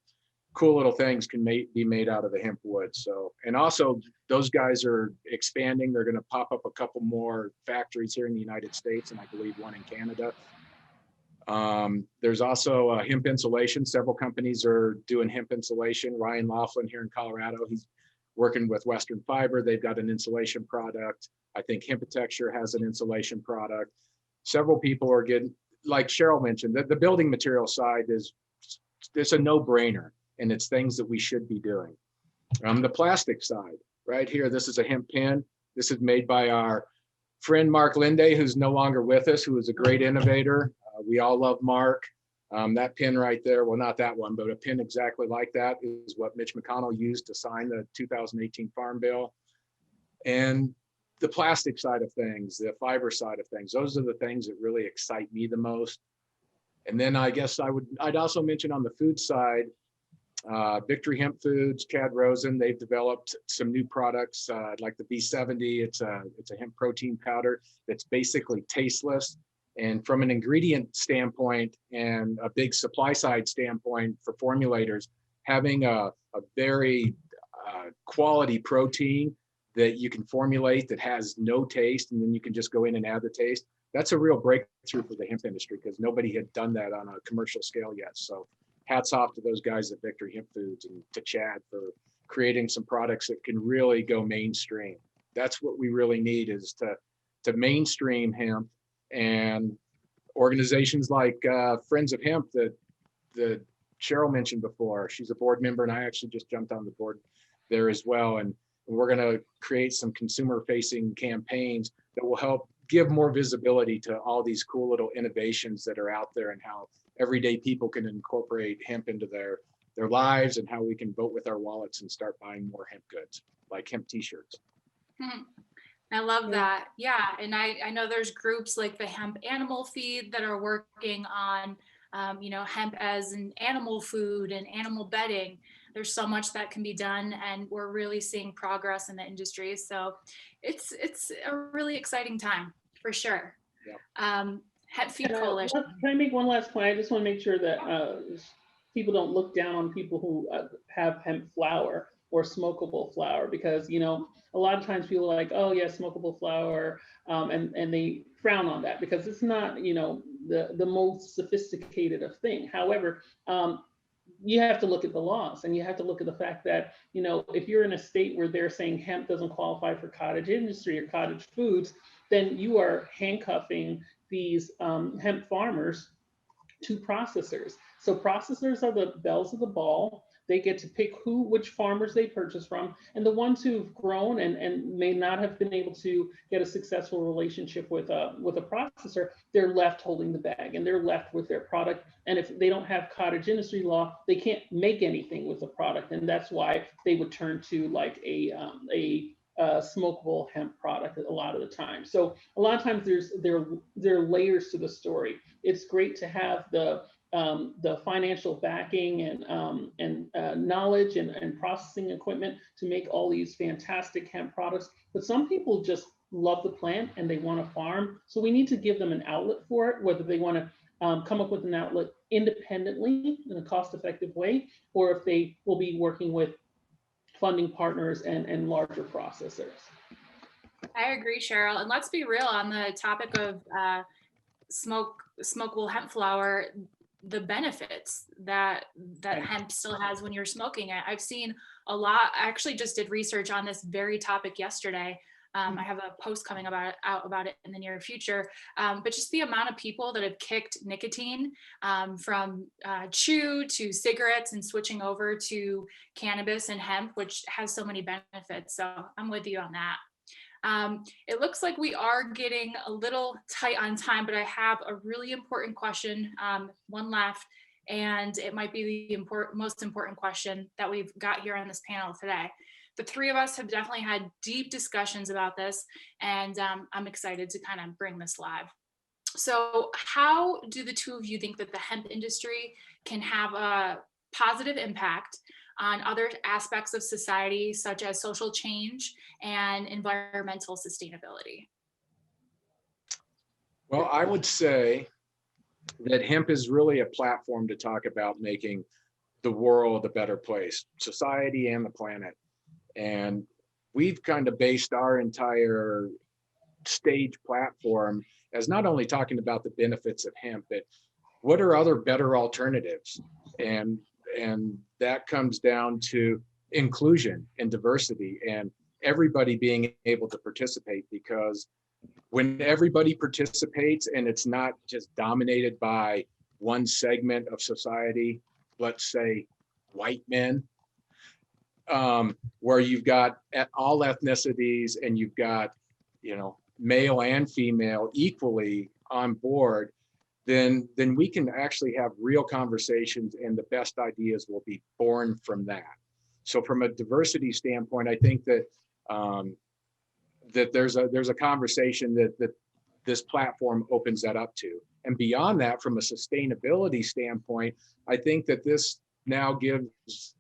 cool little things can be made out of the hemp wood. So, and also those guys are expanding. They're going to pop up a couple more factories here in the United States, and I believe one in Canada. There's also hemp insulation. Several companies are doing hemp insulation. Ryan Laughlin here in Colorado, he's working with Western Fiber. They've got an insulation product. I think Hempitecture has an insulation product. Several people are getting, like Cheryl mentioned, the building material side it's a no-brainer, and it's things that we should be doing. The plastic side, right here, this is a hemp pen. This is made by our friend Mark Linde, who's no longer with us, who is a great innovator. We all love Mark. That pin right there, well, not that one, but a pin exactly like that is what Mitch McConnell used to sign the 2018 Farm Bill. And the plastic side of things, the fiber side of things, those are the things that really excite me the most. And then I guess I'd also mention on the food side, Victory Hemp Foods, Chad Rosen, they've developed some new products like the B70. It's a hemp protein powder that's basically tasteless. And from an ingredient standpoint and a big supply side standpoint for formulators, having a very quality protein that you can formulate that has no taste, and then you can just go in and add the taste, that's a real breakthrough for the hemp industry because nobody had done that on a commercial scale yet. So hats off to those guys at Victory Hemp Foods and to Chad for creating some products that can really go mainstream. That's what we really need, is to mainstream hemp. And organizations like Friends of Hemp that Cheryl mentioned before, she's a board member, and I actually just jumped on the board there as well. And We're going to create some consumer-facing campaigns that will help give more visibility to all these cool little innovations that are out there, and how everyday people can incorporate hemp into their lives, and how we can vote with our wallets and start buying more hemp goods, like hemp t-shirts.
I love that. Yeah. And I know there's groups like the Hemp Animal Feed that are working on, hemp as an animal food and animal bedding. There's so much that can be done, and we're really seeing progress in the industry. So it's a really exciting time for sure.
Yeah.
Hemp Feed Coalition.
Can I make one last point? I just want to make sure that people don't look down on people who have hemp flower or smokable flower, because a lot of times people are like, oh yeah, smokable flower, and they frown on that because it's not the most sophisticated of thing. However, you have to look at the laws, and you have to look at the fact that if you're in a state where they're saying hemp doesn't qualify for cottage industry or cottage foods, then you are handcuffing these hemp farmers to processors. So processors are the bells of the ball. They get to pick which farmers they purchase from, and the ones who've grown and may not have been able to get a successful relationship with a processor, they're left holding the bag, and they're left with their product. And if they don't have cottage industry law, they can't make anything with the product, and that's why they would turn to like a smokable hemp product a lot of the time. So a lot of times there are layers to the story. It's great to have the financial backing and knowledge and processing equipment to make all these fantastic hemp products. But some people just love the plant and they want to farm. So we need to give them an outlet for it, whether they want to come up with an outlet independently in a cost-effective way, or if they will be working with funding partners and larger processors.
I agree, Cheryl. And let's be real on the topic of smokable hemp flower, the benefits that hemp still has when you're smoking it. I've seen a lot. I actually just did research on this very topic yesterday. I have a post coming out about it in the near future. But just the amount of people that have kicked nicotine from chew to cigarettes and switching over to cannabis and hemp, which has so many benefits. So I'm with you on that. It looks like we are getting a little tight on time, but I have a really important question, one left, and it might be the most important question that we've got here on this panel today. The three of us have definitely had deep discussions about this, and I'm excited to kind of bring this live. So how do the two of you think that the hemp industry can have a positive impact on other aspects of society, such as social change and environmental sustainability?
Well, I would say that hemp is really a platform to talk about making the world a better place, society and the planet. And we've kind of based our entire stage platform as not only talking about the benefits of hemp, but what are other better alternatives? And that comes down to inclusion and diversity and everybody being able to participate, because when everybody participates and it's not just dominated by one segment of society, let's say white men, where you've got all ethnicities and you've got, male and female equally on board, then we can actually have real conversations and the best ideas will be born from that. So from a diversity standpoint, I think that that there's a conversation that this platform opens that up to. And beyond that, from a sustainability standpoint, I think that this now gives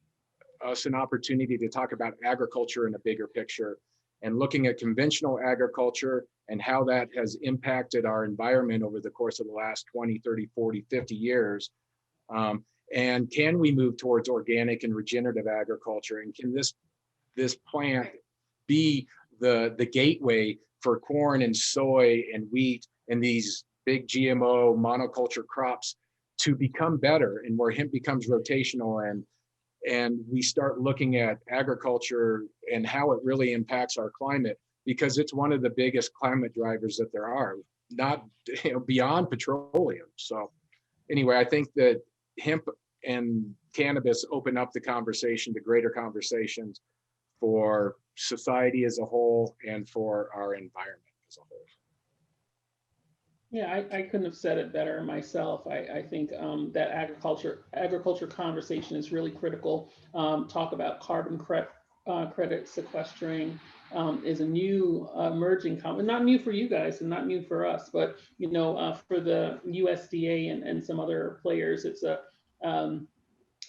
us an opportunity to talk about agriculture in a bigger picture and looking at conventional agriculture and how that has impacted our environment over the course of the last 20, 30, 40, 50 years. And can we move towards organic and regenerative agriculture? And can this plant be the gateway for corn and soy and wheat and these big GMO monoculture crops to become better, and where hemp becomes rotational and we start looking at agriculture and how it really impacts our climate, because it's one of the biggest climate drivers that there are, not beyond petroleum. So anyway, I think that hemp and cannabis open up the conversation to greater conversations for society as a whole and for our environment as a whole.
Yeah, I couldn't have said it better myself. I think that agriculture conversation is really critical. Talk about carbon credit sequestering is a new emerging not new for you guys and not new for us, but for the USDA and some other players,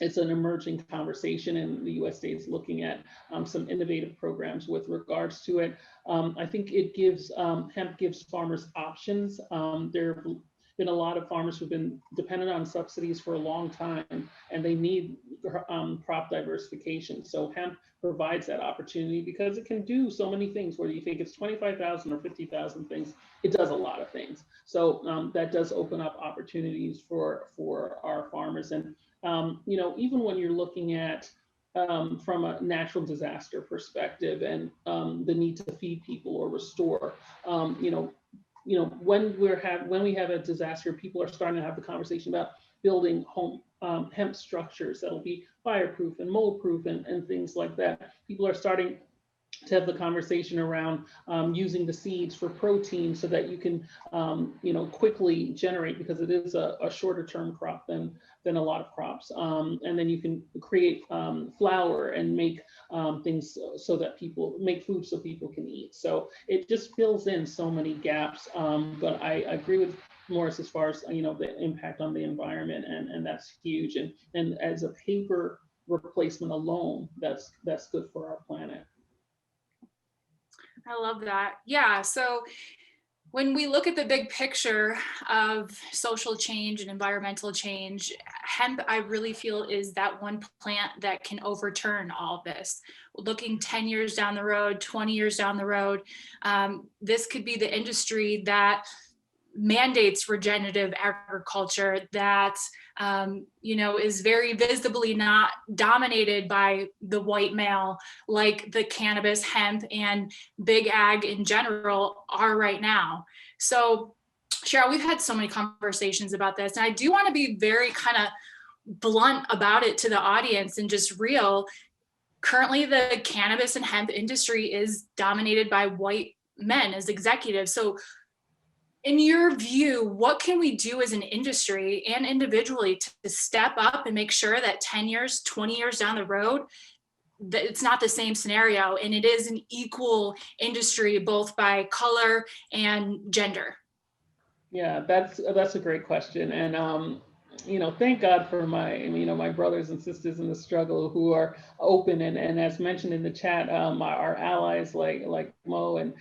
it's an emerging conversation, and the USDA is looking at some innovative programs with regards to it. I think it gives hemp gives farmers options. There have been a lot of farmers who've been dependent on subsidies for a long time, and they need crop diversification. So hemp provides that opportunity because it can do so many things. Whether you think it's 25,000 or 50,000 things, it does a lot of things. So that does open up opportunities for our farmers. And even when you're looking at from a natural disaster perspective and the need to feed people or restore, when we have a disaster, people are starting to have the conversation about building home hemp structures that'll be fireproof and mold proof and things like that. People are starting to have the conversation around using the seeds for protein so that you can, quickly generate, because it is a shorter term crop than a lot of crops. And then you can create flour and make things so that people make food so people can eat. So it just fills in so many gaps. But I agree with Morris as far as, the impact on the environment, and that's huge. And as a paper replacement alone, that's good for our planet.
I love that. Yeah. So when we look at the big picture of social change and environmental change, hemp, I really feel, is that one plant that can overturn all of this. Looking 10 years down the road, 20 years down the road, this could be the industry that mandates regenerative agriculture, that is very visibly not dominated by the white male like the cannabis, hemp, and big ag in general are right now. So Cheryl, we've had so many conversations about this, and I do want to be very kind of blunt about it to the audience and just real. Currently, the cannabis and hemp industry is dominated by white men as executives. So in your view, what can we do as an industry and individually to step up and make sure that 10 years, 20 years down the road, that it's not the same scenario and it is an equal industry, both by color and gender?
Yeah, that's a great question. And thank God for my brothers and sisters in the struggle who are open and as mentioned in the chat, our allies like Mo, and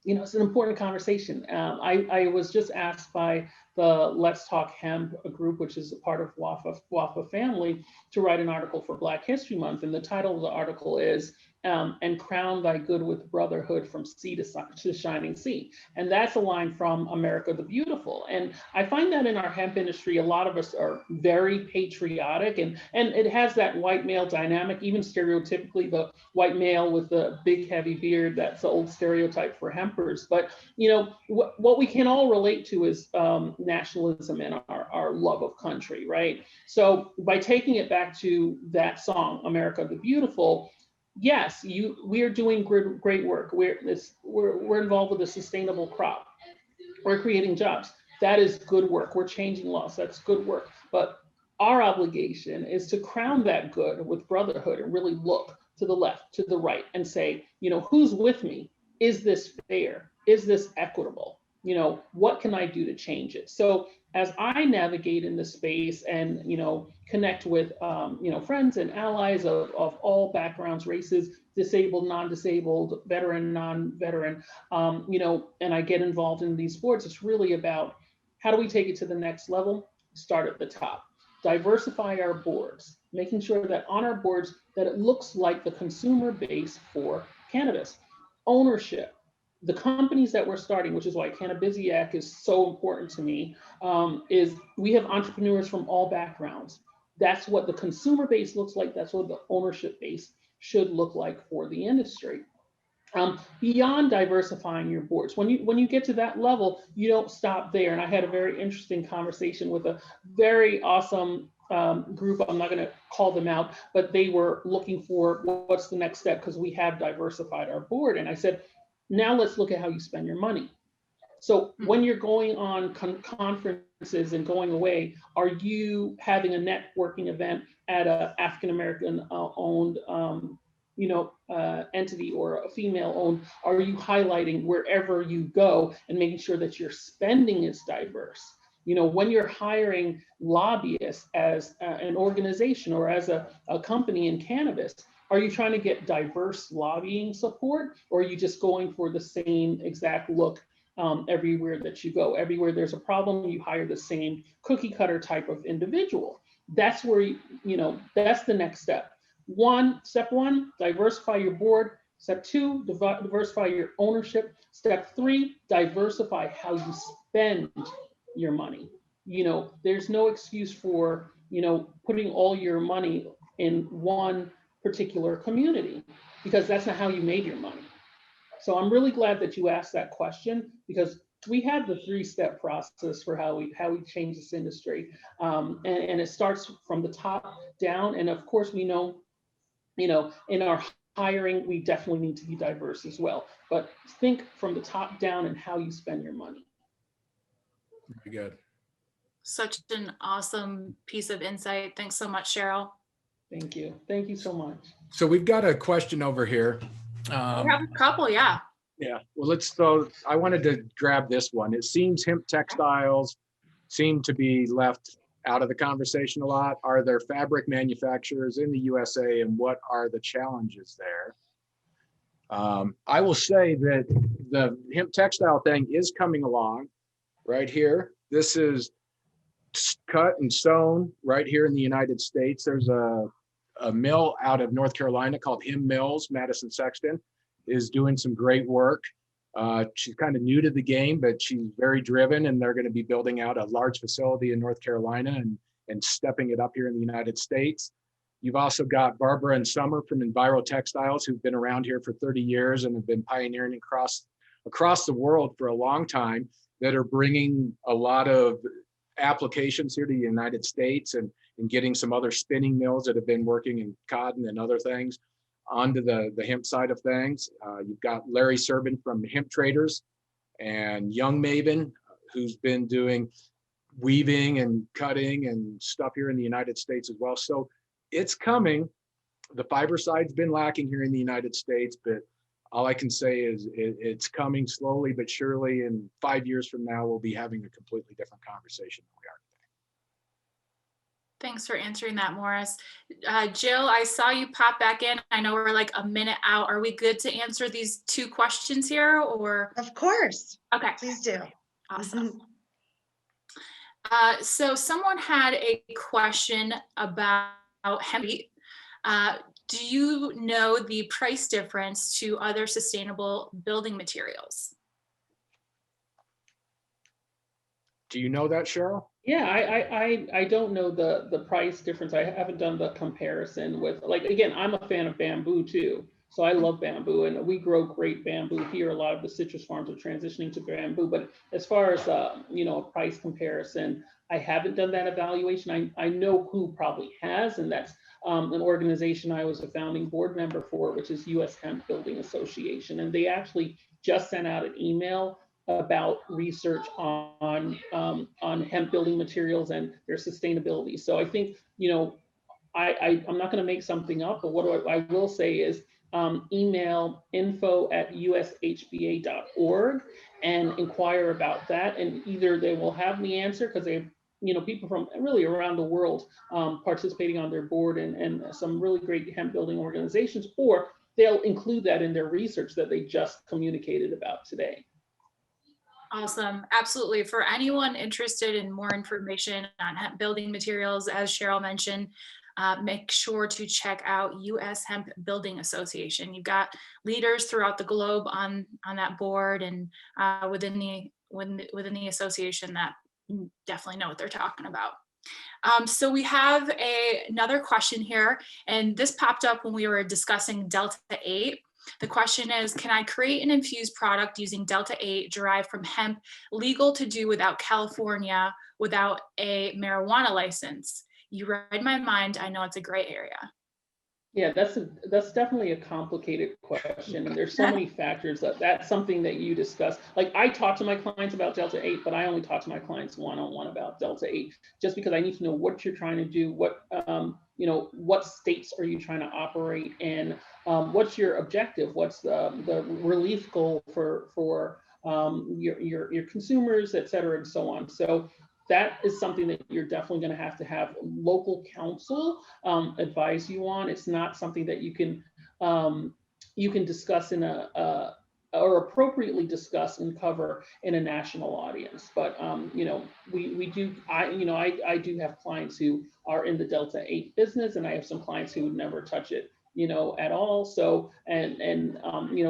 it's an important conversation. I was just asked by the Let's Talk Hemp group, which is a part of WAFA family, to write an article for Black History Month, and the title of the article is "And Crown Thy Good with Brotherhood from Sea to Shining Sea." And that's a line from America the Beautiful. And I find that in our hemp industry, a lot of us are very patriotic, and it has that white male dynamic, even stereotypically, the white male with the big heavy beard, that's the old stereotype for hempers. But what we can all relate to is nationalism and our love of country, right? So by taking it back to that song, America the Beautiful, yes, we are doing great work. We're involved with a sustainable crop. We're creating jobs. That is good work. We're changing laws. That's good work. But our obligation is to crown that good with brotherhood and really look to the left, to the right, and say, who's with me? Is this fair? Is this equitable? What can I do to change it? So as I navigate in this space and, connect with, friends and allies of all backgrounds, races, disabled, non-disabled, veteran, non-veteran, and I get involved in these boards, it's really about how do we take it to the next level? Start at the top. Diversify our boards, making sure that on our boards that it looks like the consumer base for cannabis. Ownership. The companies that we're starting, which is why Cannabisiac is so important to me, is we have entrepreneurs from all backgrounds. That's what the consumer base looks like. That's what the ownership base should look like for the industry. Beyond diversifying your boards, when you get to that level, you don't stop there. And I had a very interesting conversation with a very awesome group, I'm not going to call them out, but they were looking for what's the next step because we have diversified our board. And I said, now let's look at how you spend your money. So when you're going on conferences and going away, are you having a networking event at a African American owned entity or a female owned? Are you highlighting wherever you go and making sure that your spending is diverse? When you're hiring lobbyists as an organization or as a company in cannabis, are you trying to get diverse lobbying support, or are you just going for the same exact look everywhere that you go? Everywhere there's a problem, you hire the same cookie cutter type of individual. That's where, that's the next step. Step one, diversify your board. Step two, diversify your ownership. Step three, diversify how you spend your money. There's no excuse for, putting all your money in one particular community, because that's not how you made your money. So I'm really glad that you asked that question, because we have the 3-step process for how we change this industry. And it starts from the top down. And of course, we know, in our hiring, we definitely need to be diverse as well. But think from the top down and how you spend your money.
Very good.
Such an awesome piece of insight. Thanks so much, Cheryl.
Thank you. Thank you so much.
So we've got a question over here.
We have a couple, yeah.
Yeah, well, so I wanted to grab this one. It seems hemp textiles seem to be left out of the conversation a lot. Are there fabric manufacturers in the USA, and what are the challenges there? I will say that the hemp textile thing is coming along right here. This is cut and sewn right here in the United States. There's a mill out of North Carolina called Hemp Mills. Madison Sexton is doing some great work. She's kind of new to the game, but she's very driven, and they're going to be building out a large facility in North Carolina and stepping it up here in the United States. You've also got Barbara and Summer from Enviro Textiles, who've been around here for 30 years and have been pioneering across the world for a long time, that are bringing a lot of applications here to the United States and getting some other spinning mills that have been working in cotton and other things onto the hemp side of things. You've got Larry Serban from Hemp Traders, and Young Maven, who's been doing weaving and cutting and stuff here in the United States as well. So it's coming. The fiber side's been lacking here in the United States, but all I can say is it's coming slowly but surely. And 5 years from now, we'll be having a completely different conversation than we are today.
Thanks for answering that, Morris. Jill, I saw you pop back in. I know we're like a minute out. Are we good to answer these 2 questions here, or?
Of course.
Okay.
Please do.
Awesome. So someone had a question about hemp. Do you know the price difference to other sustainable building materials?
Do you know that, Cheryl?
Yeah, I don't know the price difference. I haven't done the comparison with, like, again, I'm a fan of bamboo too. So I love bamboo, and we grow great bamboo here. A lot of the citrus farms are transitioning to bamboo, but as far as a price comparison, I haven't done that evaluation. I know who probably has, and that's an organization I was a founding board member for, which is US Hemp Building Association. And they actually just sent out an email about research on hemp building materials and their sustainability. So I think, I'm not going to make something up, but what I will say is email info@ushba.org and inquire about that. And either they will have the answer, because they people from really around the world participating on their board and some really great hemp building organizations, or they'll include that in their research that they just communicated about today.
Awesome. Absolutely. For anyone interested in more information on hemp building materials, as Cheryl mentioned, make sure to check out US Hemp Building Association. You've got leaders throughout the globe on that board and within the association that definitely know what they're talking about. So we have another question here, and this popped up when we were discussing Delta 8. The question is, can I create an infused product using Delta 8 derived from hemp, legal to do without California, without a marijuana license? You read my mind. I know it's a gray area.
Yeah, that's definitely a complicated question, and there's so many factors that's something that you discuss. Like I talk to my clients about Delta 8, but I only talk to my clients one-on-one about Delta 8, just because I need to know what you're trying to do, what what states are you trying to operate in, what's your objective, what's the relief goal for your consumers, et cetera, and so on. So that is something that you're definitely going to have local counsel advise you on. It's not something that you can discuss in or appropriately discuss and cover in a national audience. But we do. I do have clients who are in the Delta 8 business, and I have some clients who would never touch it at all. So and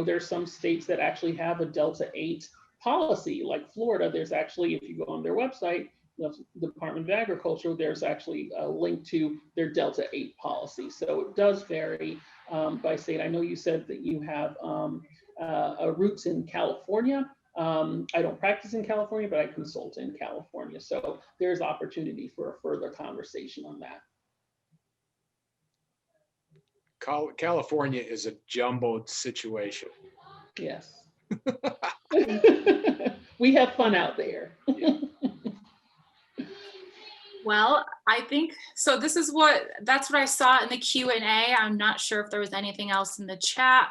there's some states that actually have a Delta 8 policy, like Florida. There's actually, if you go on their website, the Department of Agriculture, there's actually a link to their Delta 8 policy. So it does vary by state. I know you said that you have roots in California. I don't practice in California, but I consult in California. So there's opportunity for a further conversation on that.
California is a jumbled situation.
Yes. We have fun out there.
Yeah.
Well, I think so. That's what I saw in the Q&A. I'm not sure if there was anything else in the chat,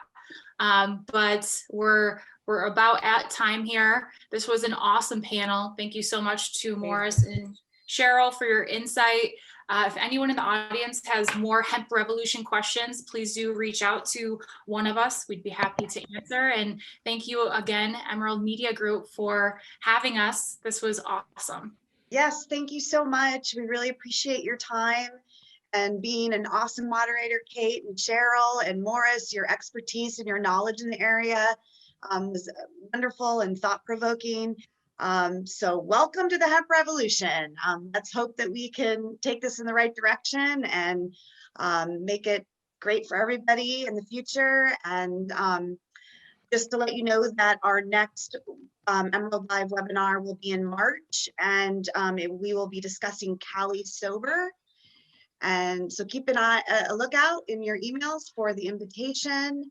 but we're about at time here. This was an awesome panel. Thank you so much to Morris and Cheryl for your insight. If anyone in the audience has more Hemp Revolution questions, please do reach out to one of us. We'd be happy to answer. And thank you again, Emerald Media Group, for having us. This was awesome.
Yes, thank you so much. We really appreciate your time and being an awesome moderator, Kate and Cheryl and Morris. Your expertise and your knowledge in the area was wonderful and thought-provoking. So welcome to the Hemp Revolution. Let's hope that we can take this in the right direction and make it great for everybody in the future. And just to let you know that our next EmeraldLIVE webinar will be in March, and we will be discussing Cali Sober. And so keep a lookout in your emails for the invitation.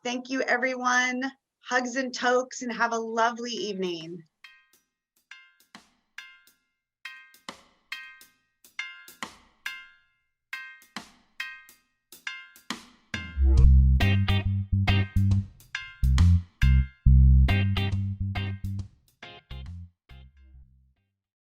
Thank you, everyone. Hugs and tokes, and have a lovely evening.